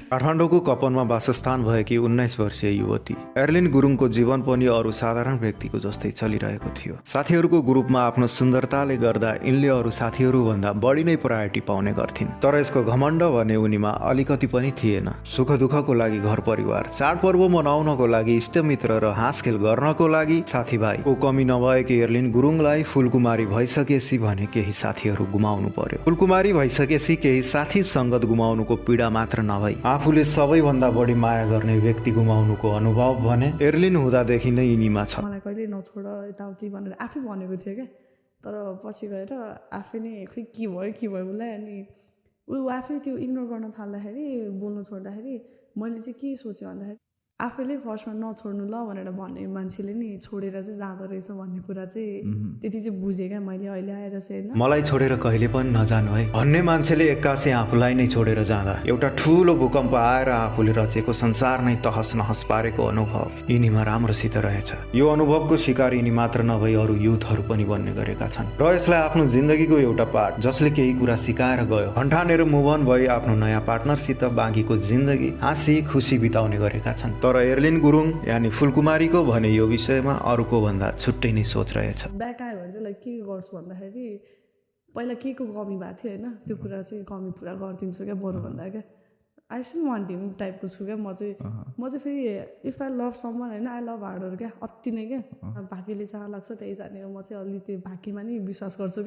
काठमाडौँको कपनमा वासस्थान भएकी 19 वर्षीय युवती एर्लिन गुरुङको जीवन पनि अरू साधारण व्यक्तिको जस्तै चलिरहेको थियो। साथीहरूको ग्रुपमा आफ्नो सुन्दरताले गर्दा यिनले अरू साथीहरूभन्दा बढी नै प्रायोरिटी पाउने गर्थिन्। तर यसको घमण्ड भने उनीमा अलिकति पनि थिएन। सुख दुःखको लागि घर परिवार, चाडपर्व मनाउनको लागि इष्टमित्र र हाँसखेल गर्नको लागि साथीभाइको कमी नभएकी एर्लिन गुरुङलाई फुलकुमारी भइसकेपछि भने केही साथीहरू गुमाउनु पर्यो। फुलकुमारी भइसकेपछि केही साथी सङ्गत गुमाउनुको पीडा मात्र नभई आफूले सबैभन्दा बढी माया गर्ने व्यक्ति गुमाउनुको अनुभव भने एर्लिन हुँदादेखि नै यिनीमा छ। मलाई कहिले नछोड यताउति भनेर आफै भनेको थियो क्या, तर पछि गएर आफै नै खोइ के भयो उसलाई। अनि ऊ आफै त्यो इग्नोर गर्न थाल्दाखेरि, बोल्नु छोड्दाखेरि मैले चाहिँ के सोचेँ भन्दाखेरि आफैले फर्स्टमा नछोड्नु ल भनेर भन्ने मान्छेले नि छोडेर चाहिँ जाँदो रहेछ भन्ने कुरा चाहिँ त्यति चाहिँ बुझेँ क्या मैले अहिले आएर चाहिँ। होइन, मलाई छोडेर कहिले पनि नजानु है भन्ने मान्छेले एक्कासी आफूलाई नै छोडेर जाँदा एउटा ठुलो भूकम्प आएर आफूले रचेको संसार नै तहस नहस पारेको अनुभव यिनीमा राम्रोसित रहेछ। यो अनुभवको शिकार यिनी मात्र नभई अरू युथहरू पनि बन्ने गरेका छन् र यसलाई आफ्नो जिन्दगीको एउटा पार्ट जसले केही कुरा सिकाएर गयो भन्ठानेर मुभ अन भई आफ्नो नयाँ पार्टनरसित बाँकीको जिन्दगी हाँसी खुसी बिताउने गरेका छन्। तर एर्लिन गुरुङ यानि फुलकुमारीको भने यो विषयमा अरूको भन्दा छुट्टै नै सोच रहेछ। ब्याक आयो भने चाहिँ के गर्छु भन्दाखेरि पहिला के को कमी भएको थियो होइन, त्यो कुरा चाहिँ कमी पुरा गरिदिन्छु क्या बरु भन्दा क्या। आई स्टिल वान्ट हिम टाइपको छु क्या म चाहिँ फेरि इफ आई लभ समवन होइन, आई लभ हार्डर क्या, अति नै क्या। भाग्यले जहाँ लाग्छ त्यही जाने हो। म चाहिँ अलि त्यो भाग्यमा नै विश्वास गर्छु।